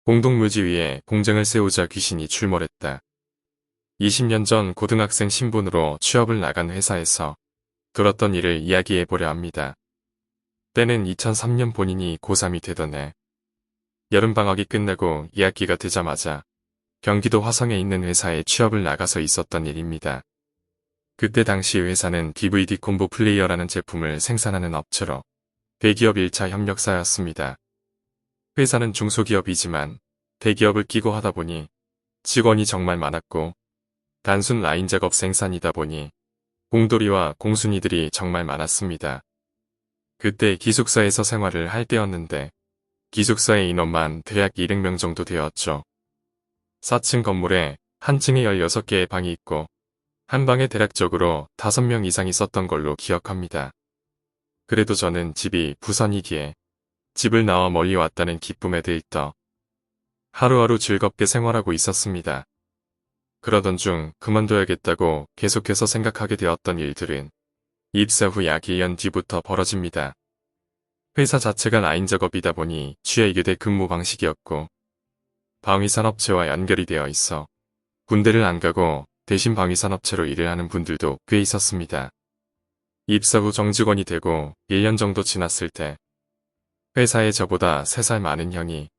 공동묘지 위에 공장을 세우자 귀신이 출몰했다. 20년 전 고등학생 신분으로 취업을 나간 회사에서 들었던 일을 이야기해보려 합니다. 때는 2003년 본인이 고3이 되던 해, 여름방학이 끝나고 2학기가 되자마자 경기도 화성에 있는 회사에 취업을 나가서 있었던 일입니다. 그때 당시 회사는 DVD 콤보 플레이어라는 제품을 생산하는 업체로 대기업 1차 협력사였습니다. 회사는 중소기업이지만 대기업을 끼고 하다 보니 직원이 정말 많았고 단순 라인 작업 생산이다 보니 공돌이와 공순이들이 정말 많았습니다. 그때 기숙사에서 생활을 할 때였는데 기숙사의 인원만 대략 200명 정도 되었죠. 4층 건물에 한 층에 16개의 방이 있고 한 방에 대략적으로 5명 이상이 썼던 걸로 기억합니다. 그래도 저는 집이 부산이기에 집을 나와 멀리 왔다는 기쁨에 들떠 하루하루 즐겁게 생활하고 있었습니다. 그러던 중 그만둬야겠다고 계속해서 생각하게 되었던 일들은 입사 후 약 1년 뒤부터 벌어집니다. 회사 자체가 라인 작업이다 보니 취해이교대 근무 방식이었고 방위산업체와 연결이 되어 있어 군대를 안 가고 대신 방위산업체로 일을 하는 분들도 꽤 있었습니다. 입사 후 정직원이 되고 1년 정도 지났을 때 회사에 저보다 3살 많은 형이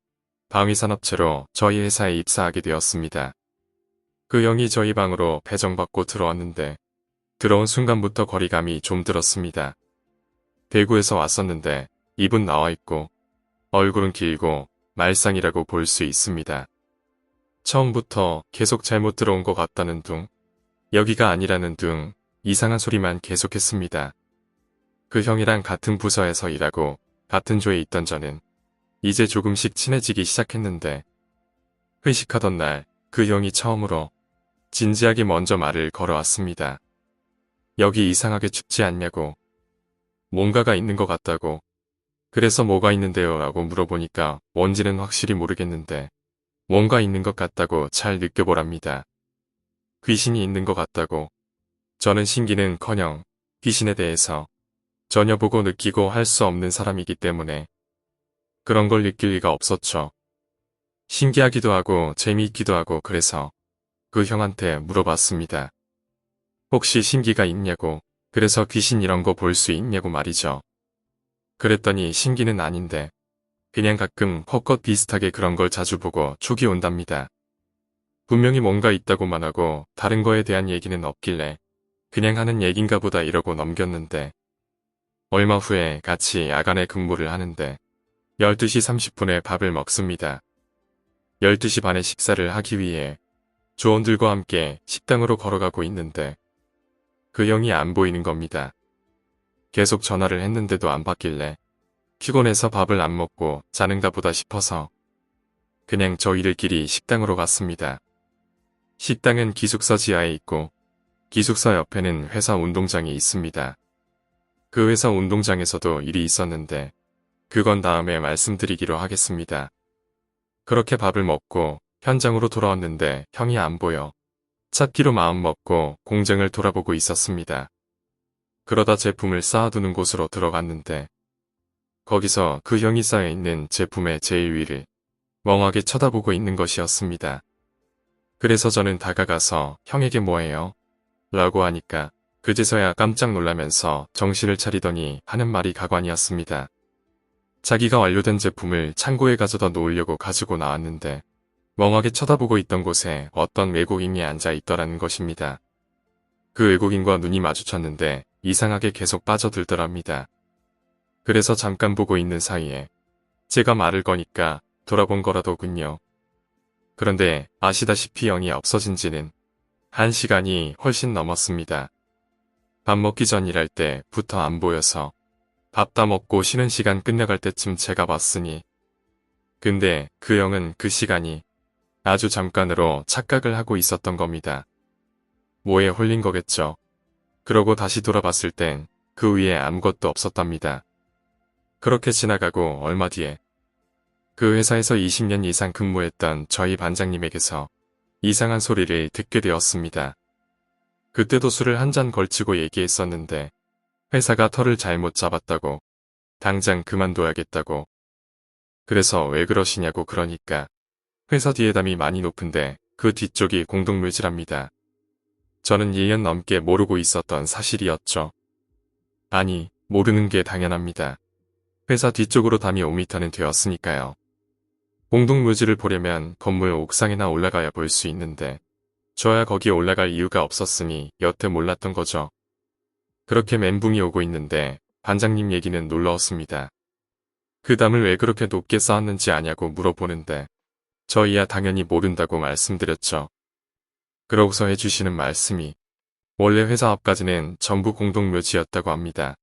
방위산업체로 저희 회사에 입사하게 되었습니다. 그 형이 저희 방으로 배정받고 들어왔는데 들어온 순간부터 거리감이 좀 들었습니다. 대구에서 왔었는데 입은 나와 있고 얼굴은 길고 말상이라고 볼 수 있습니다. 처음부터 계속 잘못 들어온 것 같다는 둥, 여기가 아니라는 둥 이상한 소리만 계속했습니다. 그 형이랑 같은 부서에서 일하고 같은 조에 있던 저는 이제 조금씩 친해지기 시작했는데 회식하던 날 그 형이 처음으로 진지하게 먼저 말을 걸어왔습니다. 여기 이상하게 춥지 않냐고. 뭔가가 있는 것 같다고. 그래서 뭐가 있는데요? 라고 물어보니까 뭔지는 확실히 모르겠는데 뭔가 있는 것 같다고 잘 느껴보랍니다. 귀신이 있는 것 같다고. 저는 신기는커녕 귀신에 대해서 전혀 보고 느끼고 할 수 없는 사람이기 때문에 그런 걸 느낄 리가 없었죠. 신기하기도 하고 재미있기도 하고 그래서 그 형한테 물어봤습니다. 혹시 신기가 있냐고. 그래서 귀신 이런 거 볼 수 있냐고 말이죠. 그랬더니 신기는 아닌데 그냥 가끔 헛것 비슷하게 그런 걸 자주 보고 촉이 온답니다. 분명히 뭔가 있다고만 하고 다른 거에 대한 얘기는 없길래 그냥 하는 얘긴가 보다 이러고 넘겼는데 얼마 후에 같이 야간에 근무를 하는데 12시 30분에 밥을 먹습니다. 12시 반에 식사를 하기 위해 조원들과 함께 식당으로 걸어가고 있는데 그 형이 안 보이는 겁니다. 계속 전화를 했는데도 안 받길래 피곤해서 밥을 안 먹고 자는가 보다 싶어서 그냥 저희들끼리 식당으로 갔습니다. 식당은 기숙사 지하에 있고 기숙사 옆에는 회사 운동장이 있습니다. 그 회사 운동장에서도 일이 있었는데 그건 다음에 말씀드리기로 하겠습니다. 그렇게 밥을 먹고 현장으로 돌아왔는데 형이 안 보여 찾기로 마음먹고 공장을 돌아보고 있었습니다. 그러다 제품을 쌓아두는 곳으로 들어갔는데 거기서 그 형이 쌓여있는 제품의 제일 위를 멍하게 쳐다보고 있는 것이었습니다. 그래서 저는 다가가서 형에게 뭐해요? 라고 하니까 그제서야 깜짝 놀라면서 정신을 차리더니 하는 말이 가관이었습니다. 자기가 완료된 제품을 창고에 가져다 놓으려고 가지고 나왔는데 멍하게 쳐다보고 있던 곳에 어떤 외국인이 앉아 있더라는 것입니다. 그 외국인과 눈이 마주쳤는데 이상하게 계속 빠져들더랍니다. 그래서 잠깐 보고 있는 사이에 제가 말을 거니까 돌아본 거라더군요. 그런데 아시다시피 형이 없어진 지는 1시간이 훨씬 넘었습니다. 밥 먹기 전 일할 때부터 안 보여서 밥 다 먹고 쉬는 시간 끝나갈 때쯤 제가 봤으니 근데 그 형은 그 시간이 아주 잠깐으로 착각을 하고 있었던 겁니다. 뭐에 홀린 거겠죠. 그러고 다시 돌아봤을 땐 그 위에 아무것도 없었답니다. 그렇게 지나가고 얼마 뒤에 그 회사에서 20년 이상 근무했던 저희 반장님에게서 이상한 소리를 듣게 되었습니다. 그때도 술을 한 잔 걸치고 얘기했었는데 회사가 털을 잘못 잡았다고 당장 그만둬야겠다고 그래서 왜 그러시냐고 그러니까 회사 뒤에 담이 많이 높은데 그 뒤쪽이 공동묘지랍니다. 저는 1년 넘게 모르고 있었던 사실이었죠. 아니, 모르는 게 당연합니다. 회사 뒤쪽으로 담이 5m는 되었으니까요. 공동묘지를 보려면 건물 옥상이나 올라가야 볼 수 있는데 저야 거기에 올라갈 이유가 없었으니 여태 몰랐던 거죠. 그렇게 멘붕이 오고 있는데 반장님 얘기는 놀라웠습니다. 그 담을 왜 그렇게 높게 쌓았는지 아냐고 물어보는데 저희야 당연히 모른다고 말씀드렸죠. 그러고서 해주시는 말씀이 원래 회사 앞까지는 전부 공동묘지였다고 합니다.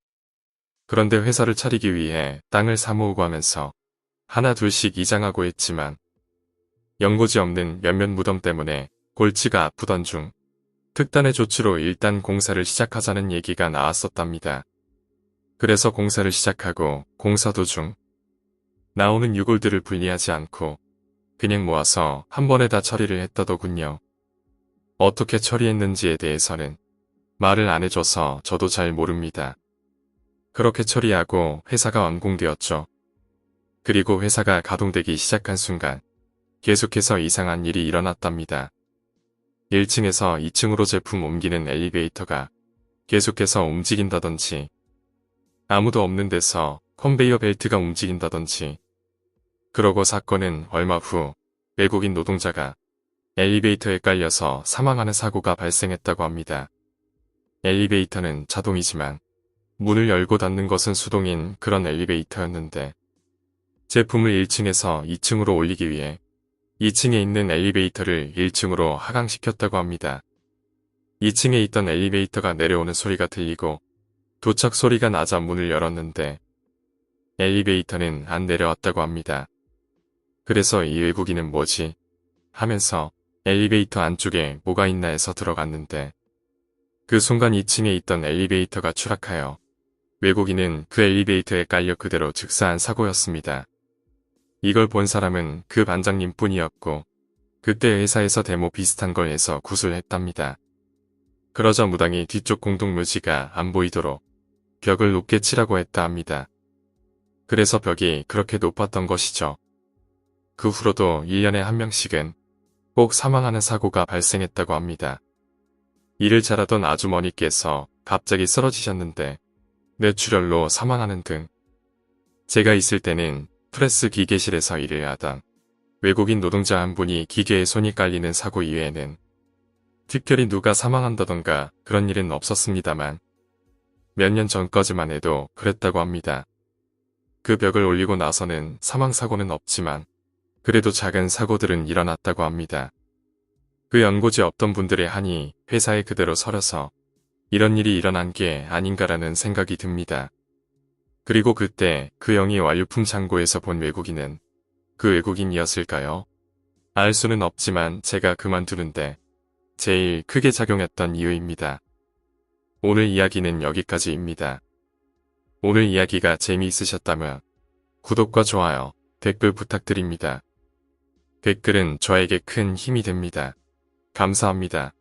그런데 회사를 차리기 위해 땅을 사모으고 하면서 하나 둘씩 이장하고 했지만 연고지 없는 몇몇 무덤 때문에 골치가 아프던 중 특단의 조치로 일단 공사를 시작하자는 얘기가 나왔었답니다. 그래서 공사를 시작하고 공사 도중 나오는 유골들을 분리하지 않고 그냥 모아서 한 번에 다 처리를 했다더군요. 어떻게 처리했는지에 대해서는 말을 안 해줘서 저도 잘 모릅니다. 그렇게 처리하고 회사가 완공되었죠. 그리고 회사가 가동되기 시작한 순간 계속해서 이상한 일이 일어났답니다. 1층에서 2층으로 제품 옮기는 엘리베이터가 계속해서 움직인다든지 아무도 없는 데서 컨베이어 벨트가 움직인다든지 그러고 사건은 얼마 후 외국인 노동자가 엘리베이터에 깔려서 사망하는 사고가 발생했다고 합니다. 엘리베이터는 자동이지만 문을 열고 닫는 것은 수동인 그런 엘리베이터였는데 제품을 1층에서 2층으로 올리기 위해 2층에 있는 엘리베이터를 1층으로 하강시켰다고 합니다. 2층에 있던 엘리베이터가 내려오는 소리가 들리고 도착 소리가 나자 문을 열었는데 엘리베이터는 안 내려왔다고 합니다. 그래서 이 외국인은 뭐지? 하면서 엘리베이터 안쪽에 뭐가 있나 해서 들어갔는데 그 순간 2층에 있던 엘리베이터가 추락하여 외국인은 그 엘리베이터에 깔려 그대로 즉사한 사고였습니다. 이걸 본 사람은 그 반장님 뿐이었고 그때 회사에서 데모 비슷한 걸 해서 구술했답니다. 그러자 무당이 뒤쪽 공동묘지가 안 보이도록 벽을 높게 치라고 했다 합니다. 그래서 벽이 그렇게 높았던 것이죠. 그 후로도 1년에 한 명씩은 꼭 사망하는 사고가 발생했다고 합니다. 일을 잘하던 아주머니께서 갑자기 쓰러지셨는데 뇌출혈로 사망하는 등 제가 있을 때는 프레스 기계실에서 일을 하던 외국인 노동자 한 분이 기계에 손이 깔리는 사고 이외에는 특별히 누가 사망한다던가 그런 일은 없었습니다만 몇 년 전까지만 해도 그랬다고 합니다. 그 벽을 올리고 나서는 사망사고는 없지만 그래도 작은 사고들은 일어났다고 합니다. 그 연고지 없던 분들의 한이 회사에 그대로 서려서 이런 일이 일어난 게 아닌가라는 생각이 듭니다. 그리고 그때 그 영이 완료품 창고에서 본 외국인은 그 외국인이었을까요? 알 수는 없지만 제가 그만두는데 제일 크게 작용했던 이유입니다. 오늘 이야기는 여기까지입니다. 오늘 이야기가 재미있으셨다면 구독과 좋아요, 댓글 부탁드립니다. 댓글은 저에게 큰 힘이 됩니다. 감사합니다.